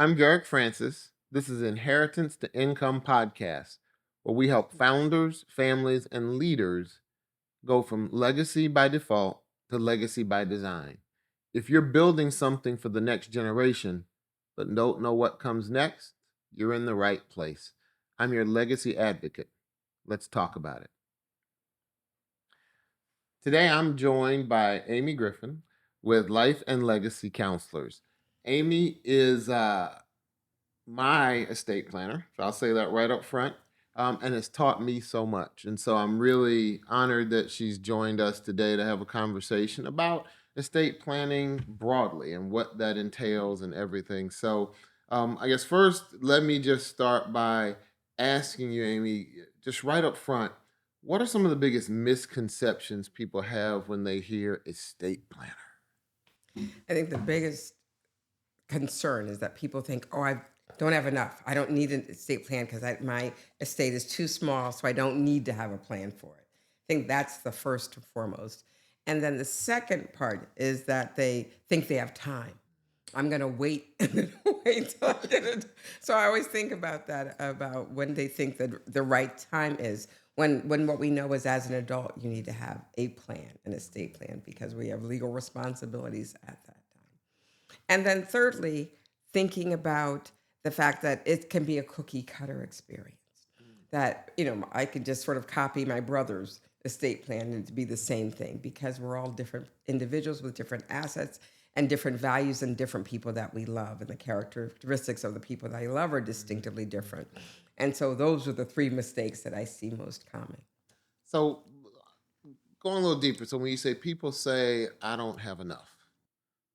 I'm Garrick Francis. This is Inheritance to Income Podcast, where we help founders, families, and leaders go from legacy by default to legacy by design. If you're building something for the next generation, but don't know what comes next, you're in the right place. I'm your legacy advocate. Let's talk about it. Today, I'm joined by Aimee Griffin with Life and Legacy Counselors. Aimee is my estate planner. So I'll say that right up front. And it's taught me so much. And so I'm really honored that she's joined us today to have a conversation about estate planning broadly and what that entails and everything. So I guess first, let me just start by asking you, Aimee, just right up front, what are some of the biggest misconceptions people have when they hear estate planner? I think the biggest concern is that people think, oh, I don't have enough. I don't need an estate plan because my estate is too small, so I don't need to have a plan for it. I think that's the first and foremost. And then the second part is that they think they have time. I'm going to wait and wait till I get it. So I always think about that, about when they think that the right time is. When what we know is as an adult, you need to have a plan, an estate plan, because we have legal responsibilities at that time. And then thirdly, thinking about the fact that it can be a cookie cutter experience. That, I could just sort of copy my brother's estate plan and to be the same thing because we're all different individuals with different assets and different values and different people that we love. And the characteristics of the people that I love are distinctively different. And so those are the three mistakes that I see most common. So going a little deeper. So when you say people say, I don't have enough,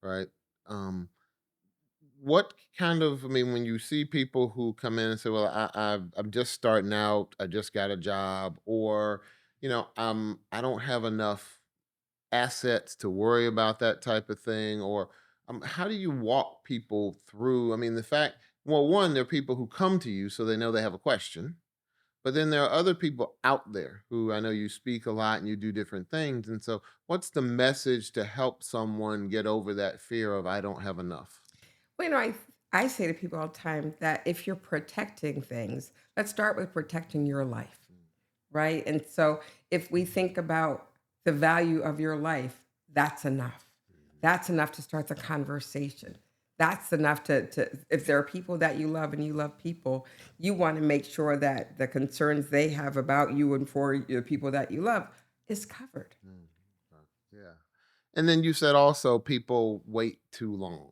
right? Um, what kind of, I mean, when you see people who come in and say, well, I'm just starting out, I just got a job, or, I don't have enough assets to worry about that type of thing, or how do you walk people through? I mean, the fact, well, one, there are people who come to you so they know they have a question. But then there are other people out there who I know you speak a lot and you do different things. And so, what's the message to help someone get over that fear of I don't have enough? Well, I say to people all the time that if you're protecting things, let's start with protecting your life, right? And so if we think about the value of your life, that's enough. That's enough to start the conversation. That's enough to if there are people that you love and you love people, you want to make sure that the concerns they have about you and for the people that you love is covered. Mm, yeah. And then you said also people wait too long.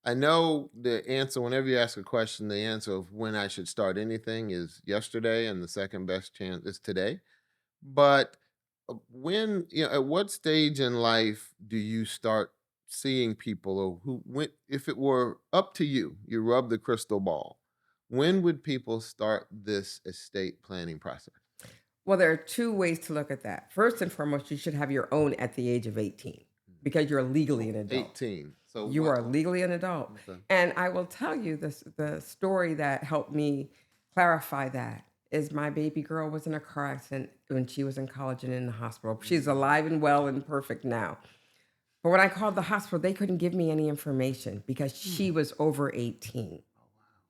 I know the answer whenever you ask a question, the answer of when I should start anything is yesterday, and the second best chance is today. But when, at what stage in life do you start seeing people or who went, if it were up to you, you rub the crystal ball, when would people start this estate planning process? Well, there are two ways to look at that. First and foremost, you should have your own at the age of 18 because you're legally an adult. 18. So You what? are legally an adult. Okay. And I will tell you this the story that helped me clarify that is my baby girl was in a car accident when she was in college and in the hospital. She's alive and well and perfect now. But when I called the hospital, they couldn't give me any information because she Hmm. was over 18. Oh,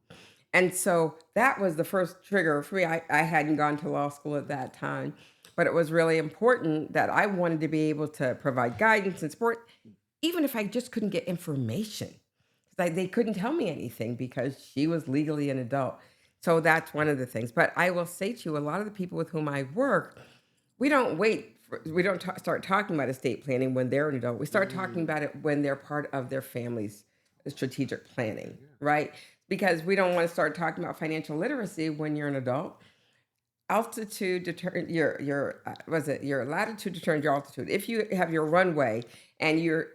wow. And so that was the first trigger for me. I hadn't gone to law school at that time, but it was really important that I wanted to be able to provide guidance and support, even if I just couldn't get information. 'Cause they couldn't tell me anything because she was legally an adult. So that's one of the things. But I will say to you, a lot of the people with whom I work, we don't start talking about estate planning when they're an adult. We start talking Mm, about it when they're part of their family's strategic planning, yeah. right? Because we don't want to start talking about financial literacy when you're an adult. Altitude determines your latitude determines your altitude. If you have your runway and you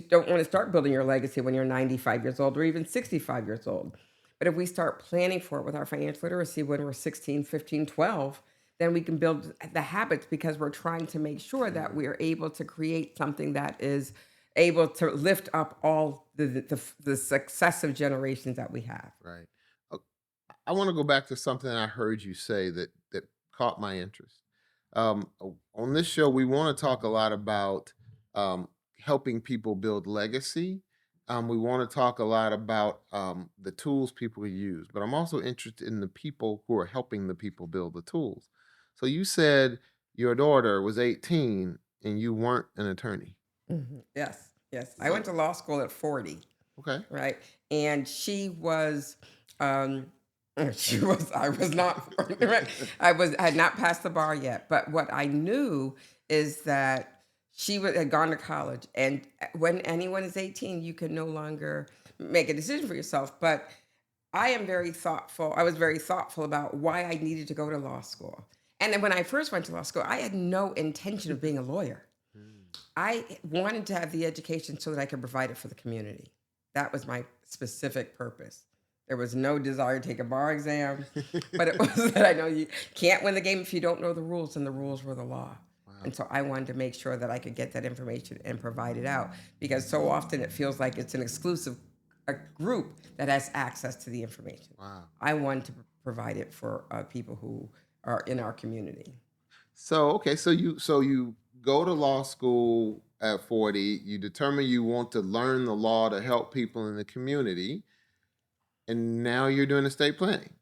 don't want to start building your legacy when you're 95 years old or even 65 years old. But if we start planning for it with our financial literacy when we're 16, 15, 12, then we can build the habits because we're trying to make sure that Mm, we are able to create something that is able to lift up all the successive generations that we have. right. Uh, I want to go back to something I heard you say that caught my interest. On this show, we want to talk a lot about helping people build legacy, we want to talk a lot about the tools people use, but I'm also interested in the people who are helping the people build the tools. So you said your daughter was 18 and you weren't an attorney. Yes, yes. I What? went to law school at 40, Okay. right? And um, I was not, right? I had not passed the bar yet. But what I knew is that had gone to college. And when anyone is 18, you can no longer make a decision for yourself. But I am very thoughtful. I was very thoughtful about why I needed to go to law school. And then when I first went to law school, I had no intention of being a lawyer. Mm. I wanted to have the education so that I could provide it for the community. That was my specific purpose. There was no desire to take a bar exam, but it was that I know you can't win the game if you don't know the rules, and the rules were the law. Wow. And so I wanted to make sure that I could get that information and provide it out because so often it feels like it's an exclusive a group that has access to the information. Wow. I wanted to provide it for people who are in our community. So okay, so you go to law school at 40, you determine you want to learn the law to help people in the community, and now you're doing estate planning.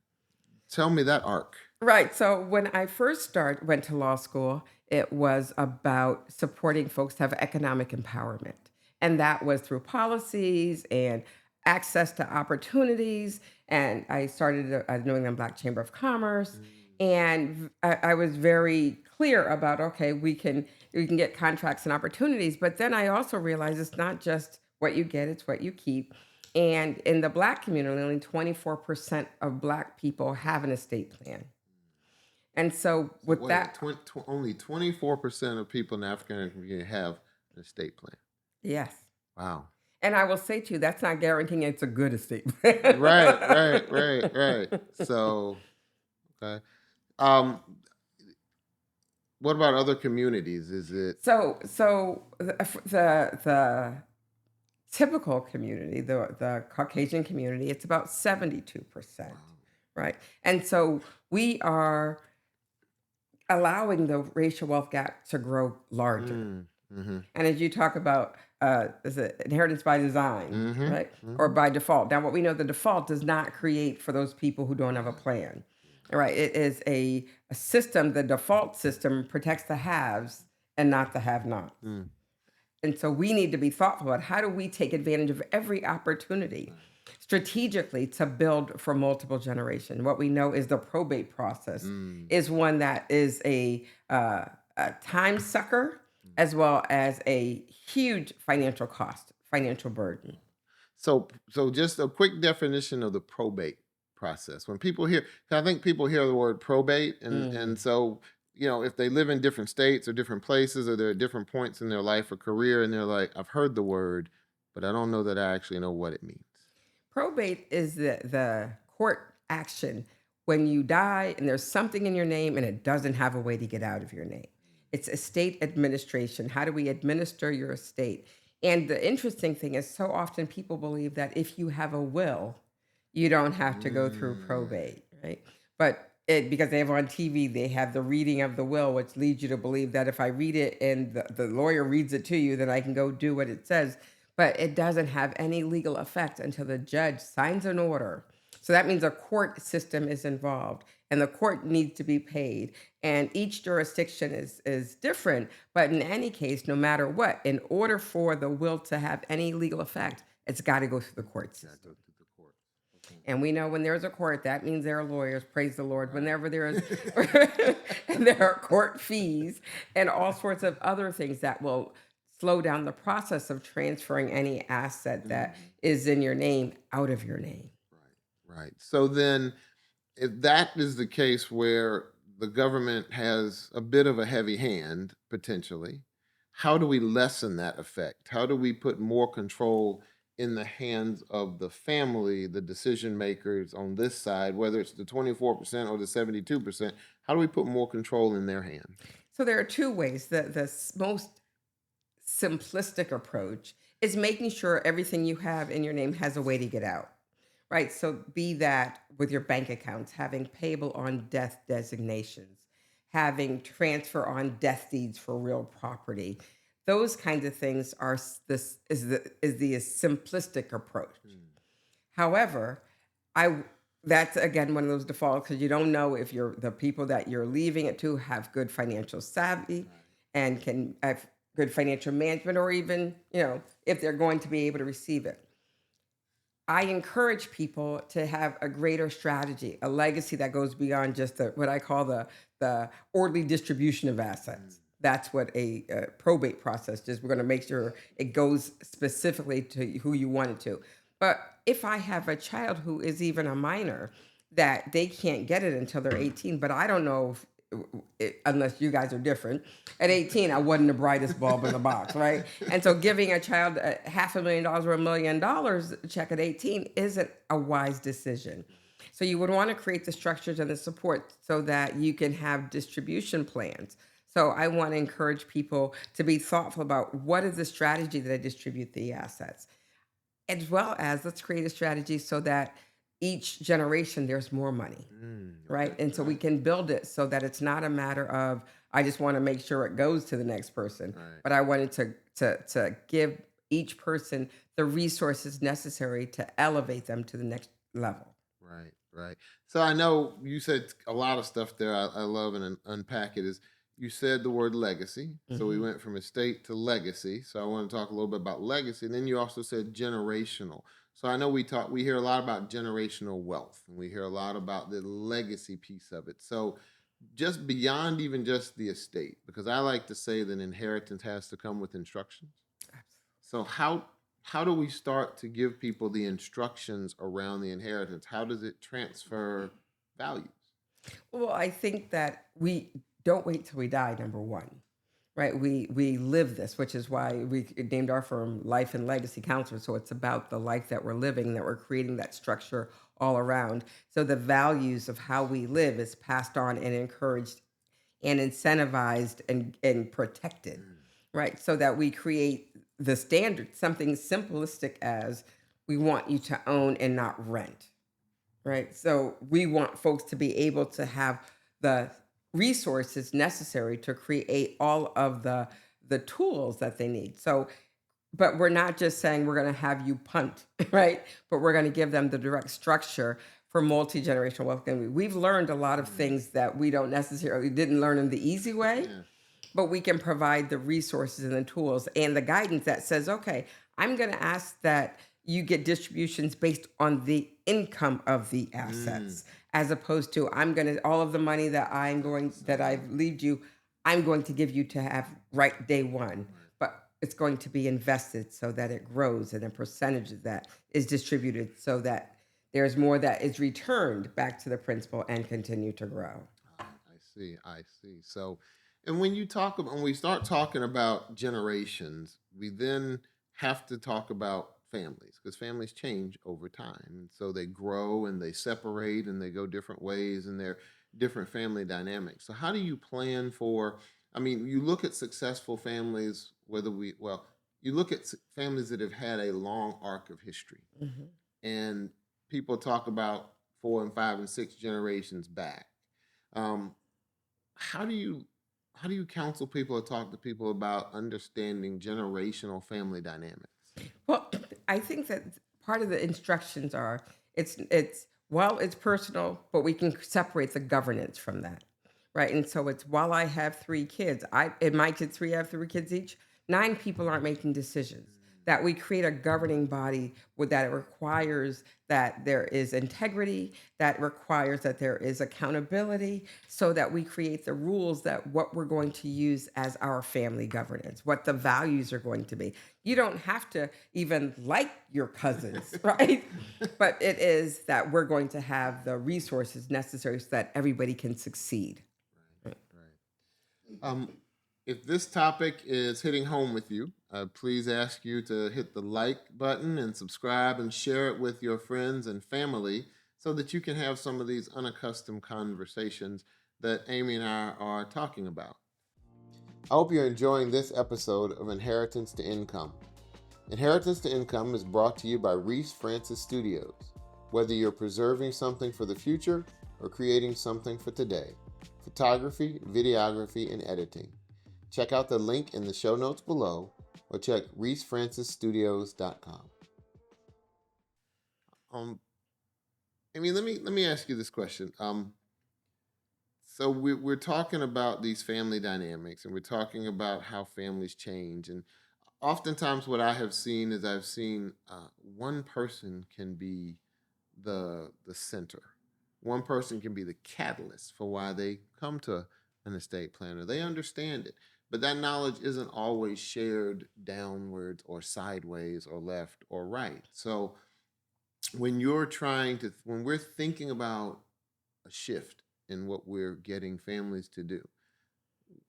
Tell me that arc. Right. So when I first went to law school, it was about supporting folks to have economic empowerment. And that was through policies and access to opportunities. And I started a New England Black Chamber of Commerce. Mm. And I was very clear about, okay, we can get contracts and opportunities. But then I also realized it's not just what you get, it's what you keep. And in the Black community, only 24% of Black people have an estate plan. And so So with wait, that, only 24% of people in the African American community have an estate plan. yes. Wow. And I will say to you, that's not guaranteeing it's a good estate plan. Right, right, right, right. So, okay. Um, what about other communities? Is it So the typical community, the Caucasian community, it's about 72%, wow? right? And so we are allowing the racial wealth gap to grow larger. Mm, mm-hmm, And as you talk about, is it inheritance by design, mm-hmm, right? Or mm-hmm. by default. Now, what we know, the default does not create for those people who don't have a plan. All right. It is a system, the default system protects the haves and not the have nots. Mm, And so we need to be thoughtful about how do we take advantage of every opportunity right. strategically to build for multiple generations. What we know is the probate process Mm, is one that is a time sucker mm. as well as a huge financial cost, financial burden. So just a quick definition of the probate process. When people hear, 'cause I think people hear the word probate, and Mm. so if they live in different states or different places, or they're at different points in their life or career, and they're like, I've heard the word, but I don't know that I actually know what it means. Probate is the court action when you die and there's something in your name and it doesn't have a way to get out of your name. It's estate administration. How do we administer your estate? And the interesting thing is, so often people believe that if you have a will, you don't have to go through Mm, probate, right? But because they have on TV, they have the reading of the will, which leads you to believe that if I read it and the lawyer reads it to you, then I can go do what it says. But it doesn't have any legal effect until the judge signs an order. So that means a court system is involved and the court needs to be paid. And each jurisdiction is different. But in any case, no matter what, in order for the will to have any legal effect, it's got to go through the court gotta system. go through the court. Okay. And we know when there's a court, that means there are lawyers. Praise the Lord. Whenever there is, Right. and there are court fees and all sorts of other things that will slow down the process of transferring any asset that Mhm. is in your name out of your name. Right, right. So then, if that is the case where the government has a bit of a heavy hand potentially, how do we lessen that effect? How do we put more control in the hands of the family, the decision makers on this side, whether it's the 24% or the 72%? How do we put more control in their hands? So there are two ways. The most simplistic approach is making sure everything you have in your name has a way to get out. Right. So be that with your bank accounts, having payable on death designations, having transfer on death deeds for real property, Those kinds of things are this is the simplistic approach. Mm, However, I that's again one of those defaults because you don't know if the people that you're leaving it to have good financial savvy right. and can have good financial management, or even if they're going to be able to receive it. I encourage people to have a greater strategy, a legacy that goes beyond just what I call the orderly distribution of Mm, assets. That's what a probate process is. We're going to make sure it goes specifically to who you want it to. But if I have a child who is even a minor, that they can't get it until they're 18, but I don't know unless you guys are different. At 18, I wasn't the brightest bulb in the box, right? And so giving a child $500,000 or $1 million check at 18 isn't a wise decision. So you would want to create the structures and the support so that you can have distribution plans. So I want to encourage people to be thoughtful about what is the strategy that I distribute the assets, as well as let's create a strategy so that each generation there's more money, okay, right? And so we right, can build it so that it's not a matter of I just want to make sure it goes to the next person, right. but I wanted to give each person the resources necessary to elevate them to the next level. Right, right. So I know you said a lot of stuff there. I love and unpack it. Is you said the word legacy. So we Mhm. went from estate to legacy. So I want to talk a little bit about legacy. And then you also said generational. So I know we hear a lot about generational wealth, and we hear a lot about the legacy piece of it. So just beyond even just the estate, because I like to say that inheritance has to come with instructions. So how do we start to give people the instructions around the inheritance? How does it transfer values? Well, I think that we don't wait till we die, number one. Right, we live this, which is why we named our firm Life and Legacy Counselor. So it's about the life that we're living, that we're creating that structure all around. So the values of how we live is passed on and encouraged and incentivized and protected, Mm, right? So that we create the standard, something simplistic as we want you to own and not rent, right? So we want folks to be able to have the resources necessary to create all of the tools that they need. So, but we're not just saying we're going to have you punt, right? But we're going to give them the direct structure for multi-generational wealth. And we've learned a lot of mm, things that we don't necessarily didn't learn in the easy way, yeah. but we can provide the resources and the tools and the guidance that says, okay, I'm going to ask that you get distributions based on the income of the Mm, assets, as opposed to I'm going to all of the money that that so, I've leaved you, I'm going to give you to have right day one, right. but it's going to be invested so that it grows and a percentage of that is distributed so that there's more that is returned back to the principal and continue to grow. I see. I see. So, and when we start talking about generations, we then have to talk about families because families change over time. And so they grow and they separate and they go different ways and they're different family dynamics. So, how do you plan for? I mean, you look at successful families, you look at families that have had a long arc of history, Mhm. and people talk about four and five and six generations back. Um, how do you how do you counsel people or talk to people about understanding generational family dynamics? Well, I think that part of the instructions are it's while it's personal, but we can separate the governance from that, right? And so it's while I have three kids, I and my kids three have three kids each. Nine people aren't making decisions. That we create a governing body with that it requires that there is integrity, that requires that there is accountability, so that we create the rules that what we're going to use as our family governance, what the values are going to be. You don't have to even like your cousins, right? But it is that we're going to have the resources necessary so that everybody can succeed. Right. Right. If this topic is hitting home with you, please ask you to hit the like button and subscribe and share it with your friends and family so that you can have some of these unaccustomed conversations that Aimee and I are talking about. I hope you're enjoying this episode of Inheritance to Income. Inheritance to Income is brought to you by Reese Francis Studios. Whether you're preserving something for the future or creating something for today, photography, videography, and editing. Check out the link in the show notes below or check reesefrancisstudios.com. Um, let me ask you this question. So we're talking about these family dynamics, and we're talking about how families change. And oftentimes, what I have seen is I've seen one person can be the center. One person can be the catalyst for why they come to an estate planner. They understand it, but that knowledge isn't always shared downwards or sideways or left or right. So when we're thinking about a shift in what we're getting families to do,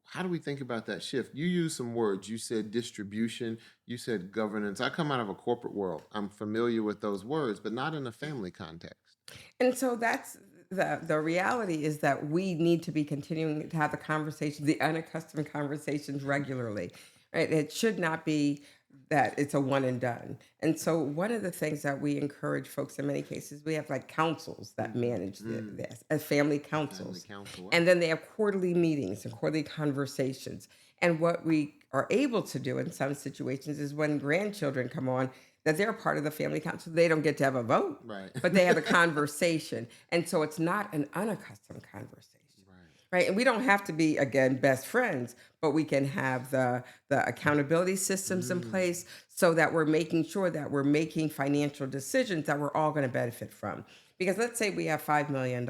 how do we think about that shift? You use some words. You said distribution, you said governance. I come out of a corporate world. I'm familiar with those words, but not in a family context. And so that's the reality is that we need to be continuing to have the conversation, the unaccustomed conversations regularly. Right? It should not be that it's a one and done. And so one of the things that we encourage folks in many cases, we have like councils that manage this as family Family councils. council. And then they have quarterly meetings and quarterly conversations. And what we are able to do in some situations is when grandchildren come on, that they're part of the family council. They don't get to have a vote, Right. but they have a conversation. And so it's not an unaccustomed conversation. Right. Right. And we don't have to be, again, best friends, but we can have the accountability systems in place so that we're making sure that we're making financial decisions that we're all going to benefit from. Because let's say we have $5 million.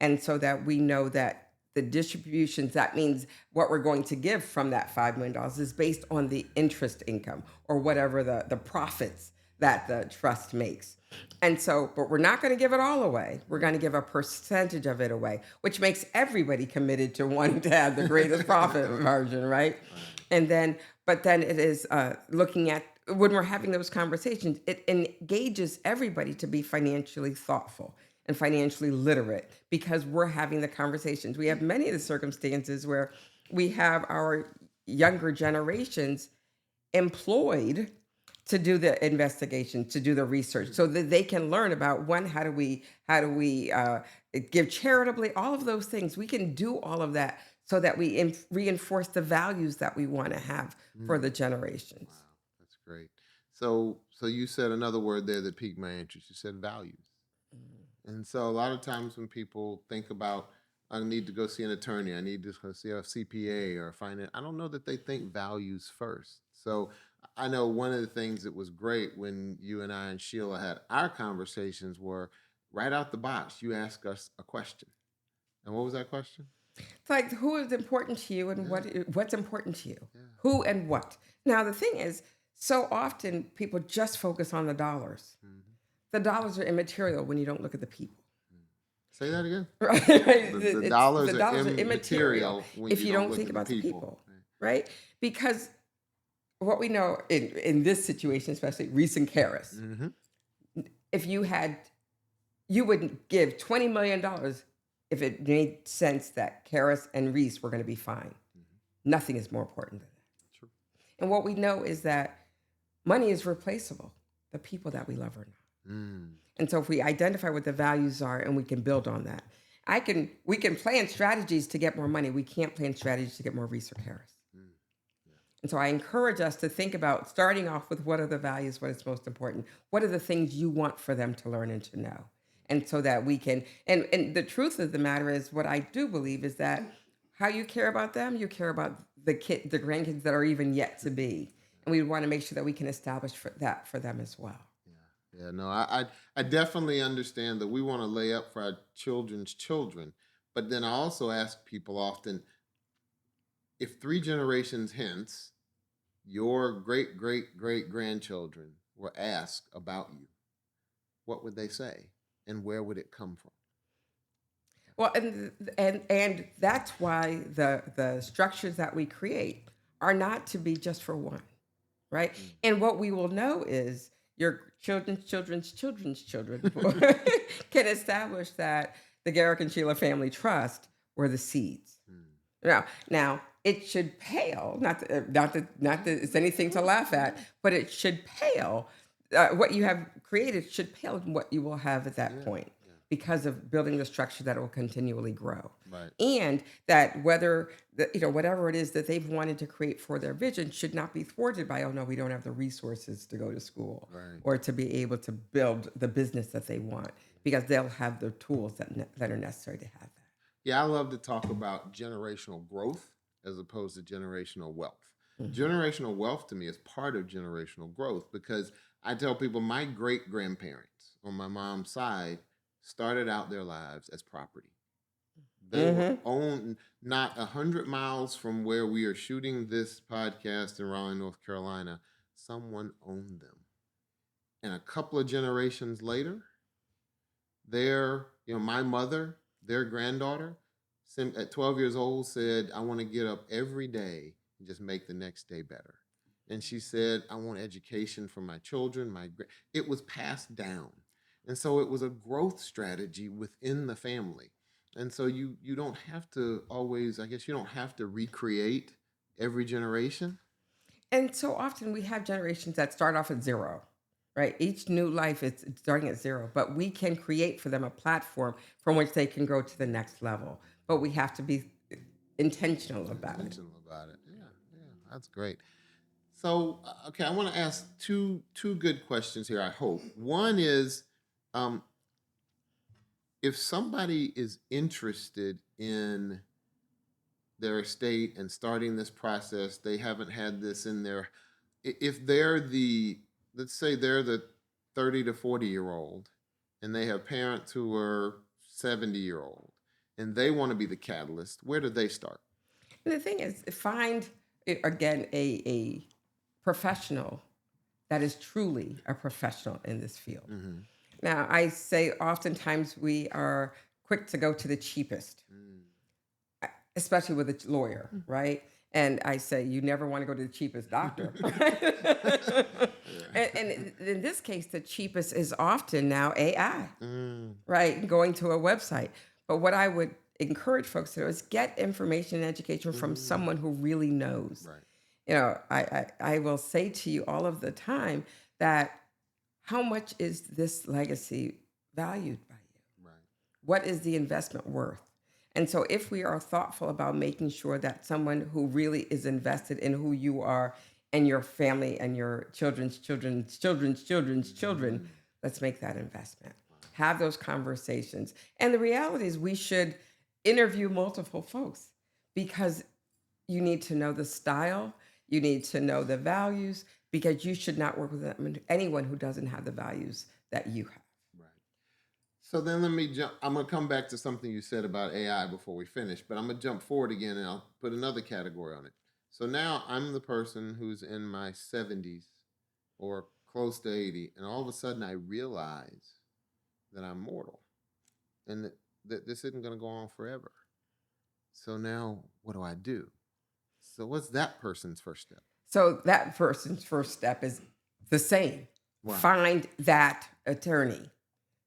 And so that we know that the distributions, that means what we're going to give from that $5 million is based on the interest income or whatever the profits that the trust makes. And so, but we're not going to give it all away. We're going to give a percentage of it away, which makes everybody committed to wanting to have the greatest profit margin, right? And then, but then it is looking at when we're having those conversations, it engages everybody to be financially thoughtful and financially literate because we're having the conversations. We have many of the circumstances where we have our younger generations employed to do the investigation, to do the research, so that they can learn about one, how do we give charitably, all of those things. We can do all of that so that we reinforce the values that we want to have for the generations. Wow, that's great. So you said another word there that piqued my interest. You said values. And so a lot of times when people think about, I need to go see an attorney, I need to go see a CPA or a finance, I don't know that they think values first. So I know one of the things that was great when you and I and Sheila had our conversations were right out the box, you asked us a question. And what was that question? It's like who is important to you and Yeah. what's important to you, Yeah. who and what. Now the thing is, so often people just focus on the dollars. Mhm. The dollars are immaterial when you don't look at the people. Say that again. Right? The dollars The are dollars are immaterial immaterial when if you you don't don't look think at the about the people. people, right? Because what we know in this situation, especially recent Karis, Mm-hmm. if you wouldn't give $20 million if it made sense that Karis and Reese were going to be fine. Nothing is more important than that. True. And what we know is that money is replaceable. The people that we love are not. Mm. And so if we identify what the values are and we can build on that, we can plan strategies to get more money. We can't plan strategies to get more Reese or Karis. Mm. Yeah. And so I encourage us to think about starting off with what are the values, what is most important, what are the things you want for them to learn and to know. And so that we can, and the truth of the matter is what I do believe is that how you care about them, you care about the grandkids that are even yet to be. And we want to make sure that we can establish that for them as well. Yeah, no, I definitely understand that we want to lay up for our children's children, but then I also ask people often, if 3 generations hence, your great great great grandchildren were asked about you, what would they say, and where would it come from? Well, and that's why the structures that we create are not to be just for one, right? Mm. And what we will know is your children's children's children's children can establish that the Garrick and Sheila Family Trust were the seeds. Mm. Now it should pale. Not that it's anything to laugh at, but it should pale. What you have created should pale in what you will have at that Yeah, point, yeah. because of building the structure that will continually grow. Right. And that whether whatever it is that they've wanted to create for their vision should not be thwarted by, oh no, we don't have the resources to go to school Right. or to be able to build the business that they want, because they'll have the tools that are necessary to have that. Yeah, I love to talk about generational growth as opposed to generational wealth. Mhm. Generational wealth to me is part of generational growth because I tell people my great grandparents on my mom's side started out their lives as property. They were Mhm. owned not 100 miles from where we are shooting this podcast in Raleigh, North Carolina. Someone owned them. And a couple of generations later, my mother, their granddaughter, at 12 years old, said, I want to get up every day and just make the next day better. And she said, I want education for my children. It was passed down. And so it was a growth strategy within the family. And so you don't have to always, I guess you don't have to recreate every generation. And so often we have generations that start off at zero, right? Each new life is starting at zero, but we can create for them a platform from which they can go to the next level. But we have to be intentional about it. Intentional about it. Yeah, yeah, that's great. So, okay, I want to ask two good questions here. I hope one is, um, if somebody is interested in their estate and starting this process, they haven't had this in their. If they're let's say they're the 30 to 40-year-old, and they have parents who are 70-year-old, and they want to be the catalyst, where do they start? And the thing is, find again a professional that is truly a professional in this field. Mm-hmm. Now, I say oftentimes we are quick to go to the cheapest, especially with a lawyer, right? And I say you never want to go to the cheapest doctor, right? And in this case, the cheapest is often now AI, Mm, right? Going to a website. But what I would encourage folks to do is get information and education from mm, someone who really knows. right, I will say to you all of the time that how much is this legacy valued by you? right. What is the investment worth? And so, if we are thoughtful about making sure that someone who really is invested in who you are and your family and your children's children's children's children's children, Mm, let's make that investment. Have those conversations. And the reality is, we should interview multiple folks because you need to know the style, you need to know the values, because you should not work with anyone who doesn't have the values that you have. right. So then let me jump. I'm going to come back to something you said about AI before we finish, but I'm going to jump forward again and I'll put another category on it. So now I'm the person who's in my 70s or close to 80, and all of a sudden I realize that I'm mortal and that this isn't going to go on forever. So now what do I do? So what's that person's first step? So that person's first step is the same. Wow. Find that attorney.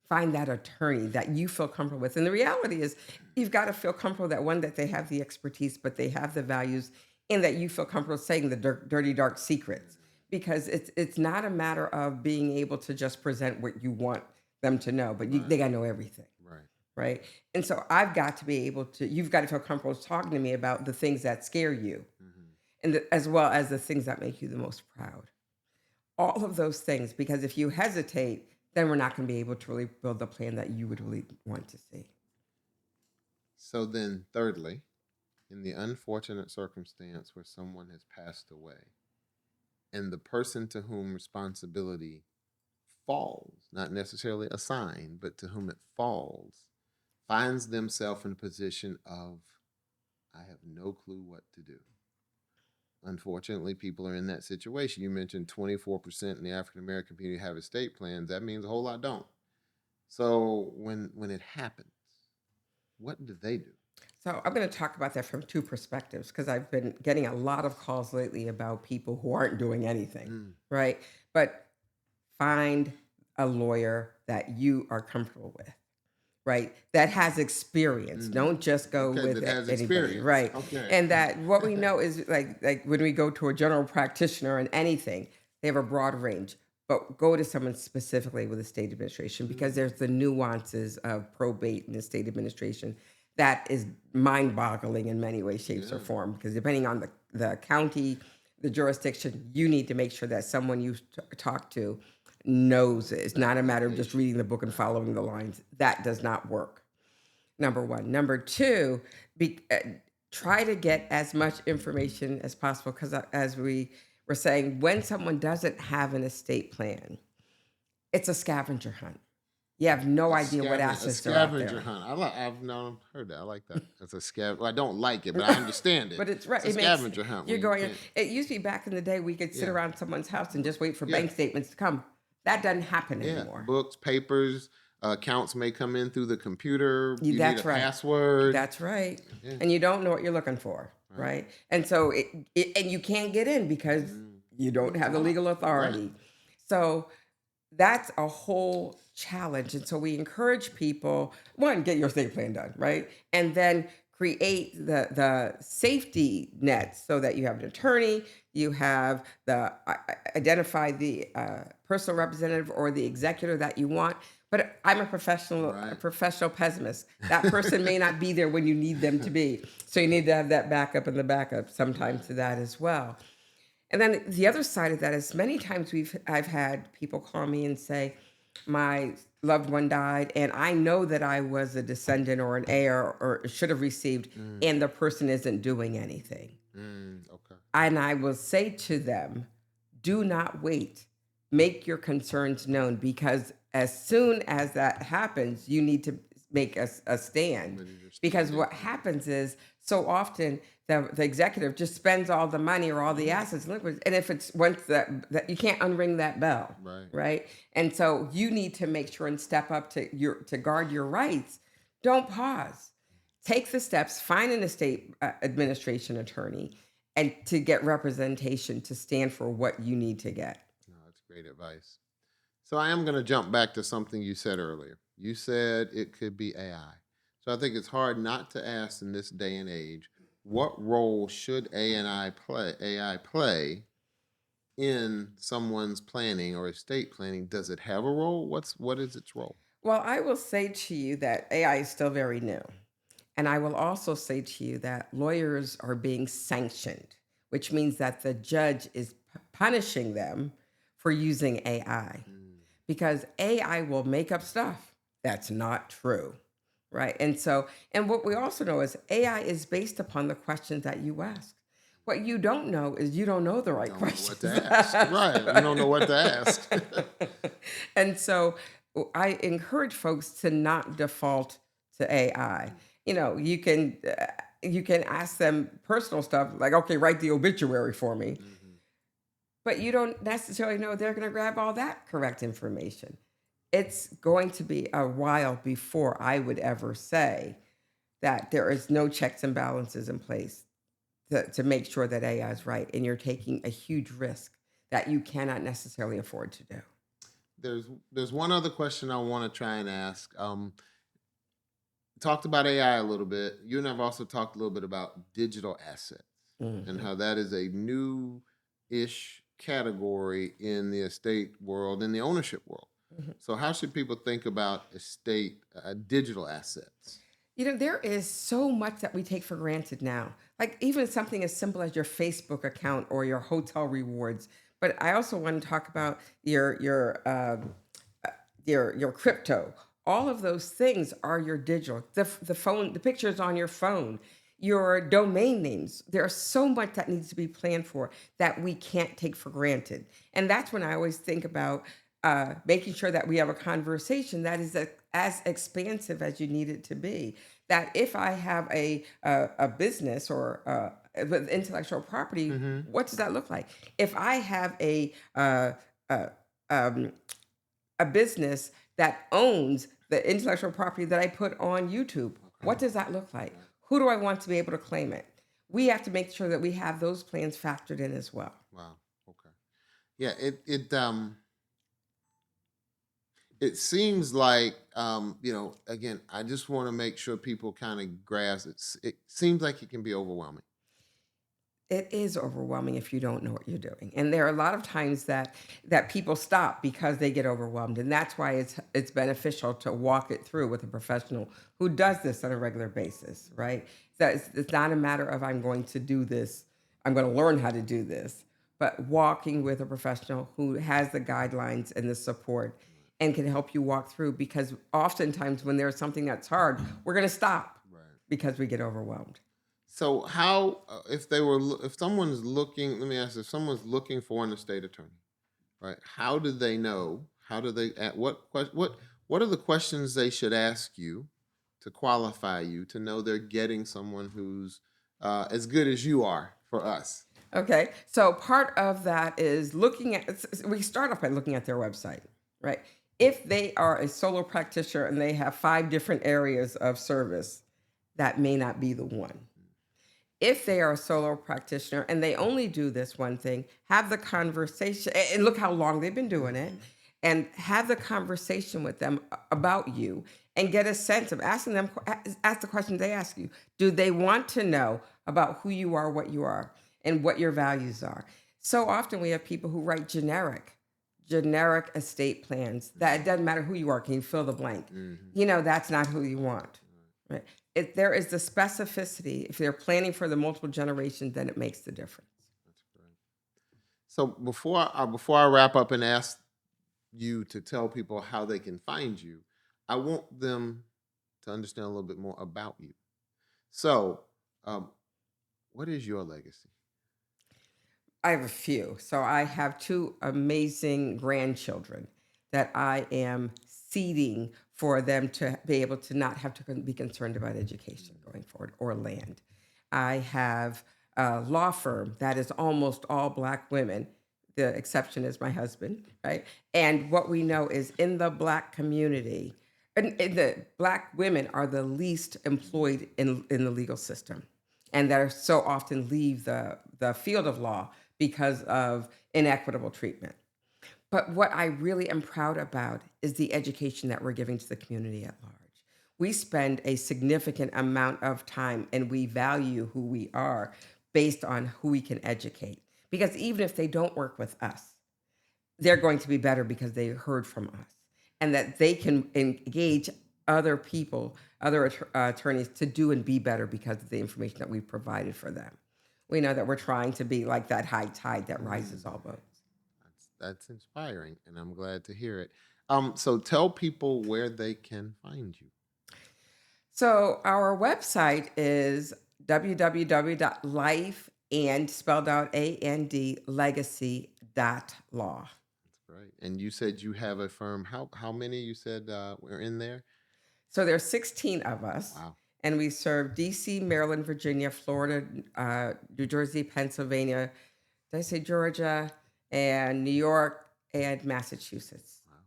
Find that attorney that you feel comfortable with. And the reality is you've got to feel comfortable that one, that they have the expertise, but they have the values, and that you feel comfortable saying the dirty, dark secrets. Because it's not a matter of being able to just present what you want them to know, but Right. they got to know everything. Right. Right. And so I've got to be able to, you've got to feel comfortable talking to me about the things that scare you, Mm-hmm. and as well as the things that make you the most proud. All of those things, because if you hesitate, then we're not going to be able to really build the plan that you would really want to see. So then, thirdly, in the unfortunate circumstance where someone has passed away and the person to whom responsibility falls, not necessarily assigned, but to whom it falls, finds themselves in a position of, I have no clue what to do. Unfortunately, people are in that situation. You mentioned 24% in the African American community have estate plans. That means a whole lot don't. So when it happens, what do they do? So I'm going to talk about that from two perspectives, because I've been getting a lot of calls lately about people who aren't doing anything, Mm, right? But find a lawyer that you are comfortable with, right? That has experience. mm. Don't just go Okay, with that has anybody, experience. right? Okay. And that what we know is like when we go to a general practitioner and anything, they have a broad range. but go to someone specifically with estate administration because Mm, there's the nuances of probate and estate administration that is mind-boggling in many ways, shapes, or yeah. form. Because depending on the county, the jurisdiction, you need to make sure that someone you talk to knows it. It's The not a matter of just application. reading the book and Right. following the lines. That does not work. Number one. Number two, be, try to get as much information as possible because, as we were saying, when someone doesn't have an estate plan, it's a scavenger hunt. You have no idea what A assets are out scavenger there. hunt. I've known heard that. I like that. It's a scav. Well, I don't like it, but I understand it. But it's right. It's a It makes scavenger hunt you're when you going. can't. It used to be back in the day we could sit Yeah, around someone's house and just wait for yeah, bank statements to come. That doesn't happen yeah. anymore. Books, papers, accounts may come in through the computer. You need a That's right. password. That's right. Yeah. And you don't know what you're looking for, Right. right? And so and you can't get in because Mm. you don't It's have the locked. legal Right. authority. So that's a whole challenge. And so we encourage people, one, get your estate plan done, right? And then create the safety nets so that you have an attorney, you have identify the personal representative or the executor that you want. But I'm a Right. professional pessimist. That person may not be there when you need them to be. So you need to have that backup and the backup sometimes Right. to that as well. And then the other side of that is many times I've had people call me and say, my loved one died, and I know that I was a descendant or an heir or should have received, Mm. and the person isn't doing anything. Okay. And I will say to them, do not wait. Make your concerns known because as soon as that happens, you need to make a stand. Ready to Because stand in. what happens is so often the executive just spends all the money or all the Mhm. assets liquid. And if it's once that you can't unring that bell, Right. right? And so you need to make sure and step up to guard your rights. Don't pause. Take the steps, find an estate administration attorney and to get representation to stand for what you need to get. No, that's great advice. So I am going to jump back to something you said earlier. You said it could be AI. So I think it's hard not to ask in this day and age, what role should AI play in someone's planning or estate planning? Does it have a role? What is its role? Well, I will say to you that AI is still very new. And I will also say to you that lawyers are being sanctioned, which means that the judge is punishing them for using AI Mm, because AI will make up stuff that's not true. Right. And so, and what we also know is AI is based upon the questions that you ask. What you don't know is you don't know the right don't know what questions to to ask. ask. Right. We don't know what to ask. And so I encourage folks to not default to AI. You can ask them personal stuff like, okay, write the obituary for me, Mhm. but you don't necessarily know they're going to grab all that correct information. It's going to be a while before I would ever say that there is no checks and balances in place to make sure that AI is right, and you're taking a huge risk that you cannot necessarily afford to do. There's one other question I want to try and ask. Talked about AI a little bit. You and I've also talked a little bit about digital assets and Mhm. how that is a new ish category in the estate world, in the ownership world. Mhm. So, how should people think about estate digital assets? There is so much that we take for granted now. Like even something as simple as your Facebook account or your hotel rewards. But I also want to talk about your crypto. All of those things are your digital. The phone, the pictures on your phone, your domain names. There's so much that needs to be planned for that we can't take for granted. And that's when I always think about making sure that we have a conversation that is as expansive as you need it to be. That if I have a business or with intellectual property, Hmm. what does that look like? If I have uh, um, a business that owns the intellectual property that I put on YouTube, Okay. what does that look like? Right. Who do I want to be able to claim it? We have to make sure that we have those plans factored in as well. Wow. Okay. Yeah. It seems like again, I just want to make sure people kind of grasp it. It seems like it can be overwhelming. It is overwhelming if you don't know what you're doing. And there are a lot of times that people stop because they get overwhelmed. And that's why it's beneficial to walk it through with a professional who does this on a regular basis, right? That it's not a matter of I'm going to do this, I'm going to learn how to do this, but walking with a professional who has the guidelines and the support and can help you walk through, because oftentimes when there's something that's hard, we're going to stop Right. because we get overwhelmed. So how if they were if someone's looking, let me ask, if someone's looking for an estate attorney, right? How do they know? How do they at what are the questions they should ask you to qualify you to know they're getting someone who's as good as you are for us? Okay, so part of that is looking at, we start off by looking at their website, right? If they are a solo practitioner and they have 5 different areas of service, that may not be the one. If they are a solo practitioner and they only do this one thing, have the conversation and look how long they've been doing it, Mhm. and have the conversation with them about you and get a sense of asking them, ask the questions they ask you. Do they want to know about who you are, what you are, and what your values are? So often we have people who write generic estate plans that it doesn't matter who you are, can you fill the blank? Mhm. That's not who you want, right? If there is the specificity, if they're planning for the multiple generations, then it makes the difference. That's great. So before I wrap up and ask you to tell people how they can find you, I want them to understand a little bit more about you. So, um, what is your legacy? I have a few. So I have 2 amazing grandchildren that I am seeding for them to be able to not have to be concerned about education going forward or land. I have a law firm that is almost all Black women. The exception is my husband, right? And what we know is in the Black community, and the Black women are the least employed in the legal system, and that are so often leave the field of law because of inequitable treatment. But what I really am proud about is the education that we're giving to the community at large. We spend a significant amount of time and we value who we are based on who we can educate. Because even if they don't work with us, they're going to be better because they heard from us, and that they can engage other people, other attorneys to do and be better because of the information that we've provided for them. We know that we're trying to be like that high tide that rises all Mm, boats. that's inspiring, and I'm glad to hear it. So tell people where they can find you. So our website is www.life and spelled out and legacy.law. That's great. And you said you have a firm. How many you said were in there? So there's 16 of us, Wow. and we serve DC, Maryland, Virginia, Florida, New Jersey, Pennsylvania. Did I say Georgia and New York and Massachusetts? Wow.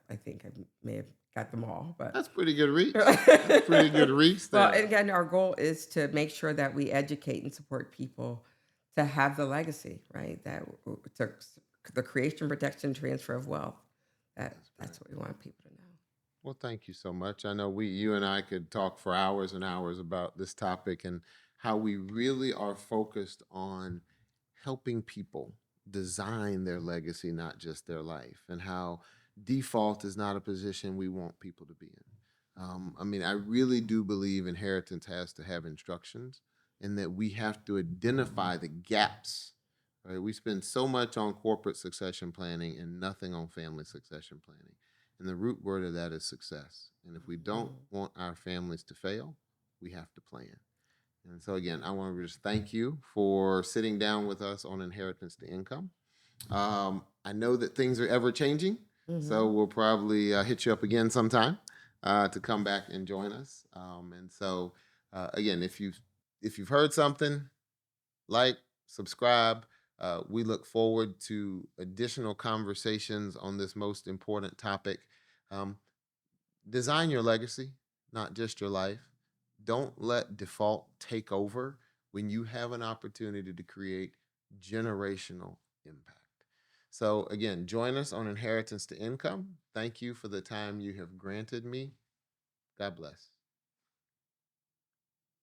I think I may have got them all, but That's pretty good reach. That's pretty good reach well, there. and again, our goal is to make sure that we educate and support people to have the legacy, right? To, the creation, protection, transfer of wealth. That's great. That's what we want people to know. Well, thank you so much. I know you and I could talk for hours and hours about this topic and how we really are focused on helping people design their legacy, not just their life, and how default is not a position we want people to be in. I mean, I really do believe inheritance has to have instructions and that we have to identify the gaps. Right? We spend so much on corporate succession planning and nothing on family succession planning. And the root word of that is success. And if we don't Mhm. want our families to fail, we have to plan. And so, again, I want to just thank you for sitting down with us on inheritance to income. I know that things are ever changing, so Mhm. we'll probably hit you up again sometime to come back and join us. And so, again, if you've heard something, like, subscribe. We look forward to additional conversations on this most important topic. Um, Design your legacy, not just your life. Don't let default take over when you have an opportunity to create generational impact. So, again, join us on Inheritance to Income. Thank you for the time you have granted me. God bless.